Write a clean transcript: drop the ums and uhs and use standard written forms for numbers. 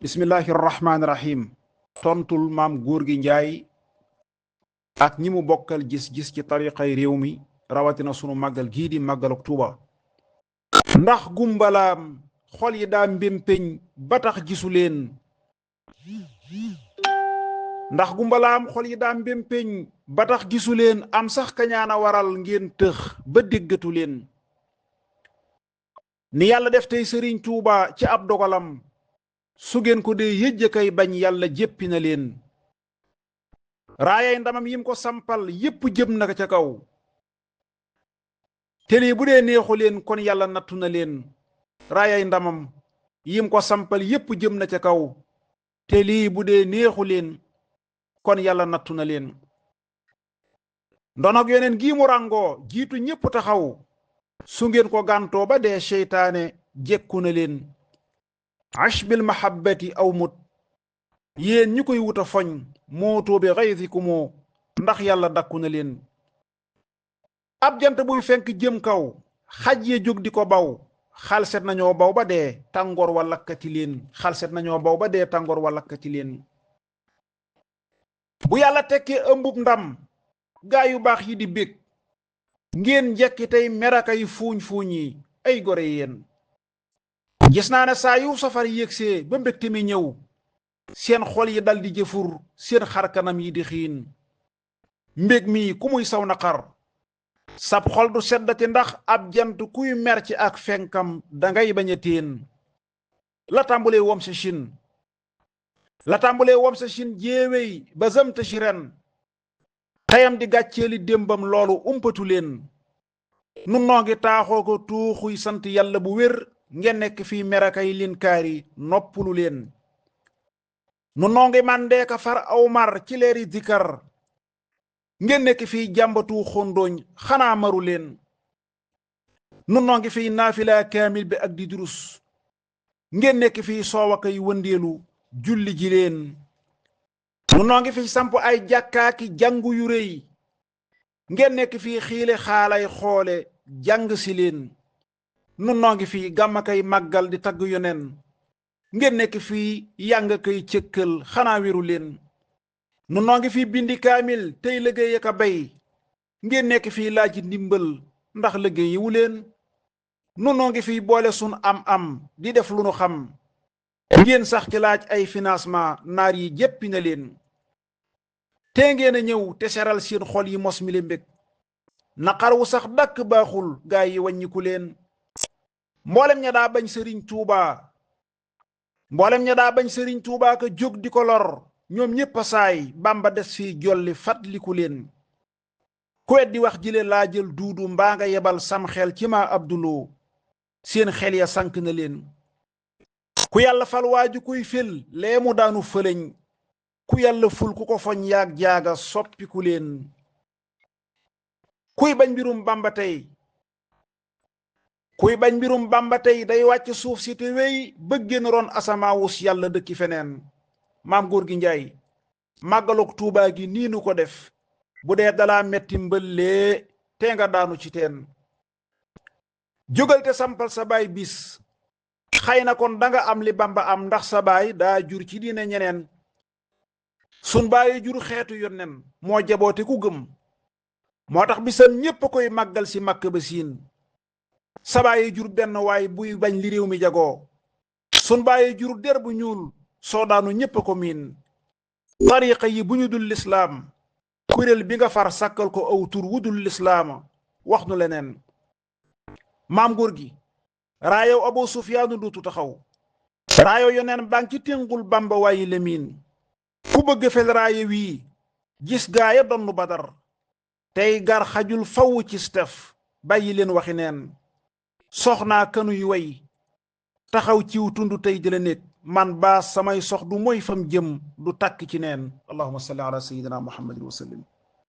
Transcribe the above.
bismillahi rahmaani rahim tontul maam góor gi njaay ak ñi mu bokkal gis-gis ci tariqay réew mi rawatina sunu màggal gii di màggaluk Tuuba. ndax gumbalaam xol yi daa mbémpeñ ba tax gisu leen ndax gumbalaam xol yi daa mbémpeñ ba tax gisu leen am sax kañaan a waral ngeen tëx ba déggatu leen ni yàlla def tey sëriñ Tuuba ci ab dogalam su ngeen ko dee yëjj kay bañ yàlla jéppi na leen raayay ndamam yim ko sampal yépp jëm na ca kaw te lii bu dee neexu leen kon yàlla nattu na leen raayay ndamam yim ko sampal yépp jëm na ca kaw te lii bu dee neexu leen kon yàlla nattu na leen ndonog yeneen gii mu ràngoo jiitu ñépp taxaw su ngeen ko gàntoo ba dee seytaane jekku na leen ash bil mahabbati aw mut yéen ñi koy wuta foñ mooto bi xaysikumoo ndax yàlla dakku na leen ab jant buy fenk jëm kaw xaj ye jóg di ko baw xalset nañoo baw ba dee tàngoor wa lakkati leen xalset nañoo baw ba dee tàngoor wa lakkati leen bu yàlla tekkee ëmbub ndam gaa yu baax yi di bég ngeen njekki tey merakay fuuñ fuuñ yi ay gore yéen gis naa ne saa yu safar yégsee ba mbégte mi ñëw seen xol yi dal di jëfur seen xarkanam yi di xiin mbég mi ku muy saw naqar sab xol du seddati ndax ab jant kuy mer ci ak fenkam dangay bañ a téen la tàmbulee wom sa chin jéewéy ba zamta ci ren tayam di gàcceeli démbam loolu umpatu leen nun noo ngi taaxoo ko tuuxuy sant yàlla bu wér ngeen nekk fii merakay lin kaari noppulu leen nun noo ngi màndeeka far aw mar ci leeri zikar ngeen nekk fii jàmbatu xondooñ xanaa maru leen nun noo ngi fii naafila kaamil bi ak di durus ngeen nekk fii soowakay wëndeelu julli ji leen nun noo ngi fii samp ay jàkkaaki jàngu yu réy ngeen nekk fii xiile xaalay xoole jàng si leen nun noo ngi fii gàmma kay màggal di tagg yonen ngeen nekk fii yàng kay cëkkal xanaa wéru leen nun noo ngi fii bindi kaamil tey liggéey ak a bay ngeen nekk fii laaj ndimbal ndax liggéey yiwu leen nun noo ngi fii boole sun am di def lu nu xam ngeen sax ci laaj ay financement naar yi jéppi na leen te ngeen a ñëw te seral seen xol yi mos mi le mbég naqar wu sax dàkk baaxul gaa yi wàññiku leen mboolem ña daa bañ sëriñ tuubaa ka jóg di ko lor ñoom ñépp a saay bamba des fii jolli fatliku leen ku wet di wax jile laa jël duudu mbaa nga yebal sam xel ci maa abduloo seen xel ya sank na leen ku yàlla fal waaju kuy fël lee mu daanu fëlëñ ku yàlla ful ku ko foñ yaag jaaga soppiku leen kuy bañ mbirum bamba tey day wàcc suuf si te wéy bëggeen ron asamaawus yàlla dëkki feneen maam góor gi njaay màggaluk tuubaa gi nii nu ko def bu dee dalaa metti mbëllee te nga daanu ci teen jógal te sampal sa baay bis xëy na kon danga am li bamba am ndax sa baay daa jur ci diine ñeneen sun baayi jur xeetu yonnen moo jaboote ku gëm moo tax bisam ñépp a koy màggal si màkk ba siin sa baayi jur benn waay buy bañ li réew mi jagoo sun baayi jur der bu ñuul soo daanu ñépp a ko miin tariqa yi bu ñu dul lislaam kuréel bi nga far sàkkal ko aw tur wu dul lislaama wax nu leneen maam góor gi raayow Abu Sufyaanu duutu taxaw raayow yoneen baa ci téngul bamba waayi lemiin ku bëgg fel raaye wii gis gaaya donnu badar tey gar xajul faw ci stef bàyyi leen waxi neen soxnaa kanuy way taxaw ciw tund tey jëla néeg man baa samay sox du mooy fam jëm du tàkk ci neen allahumma salli ala sayyidina muhammadin wa sallim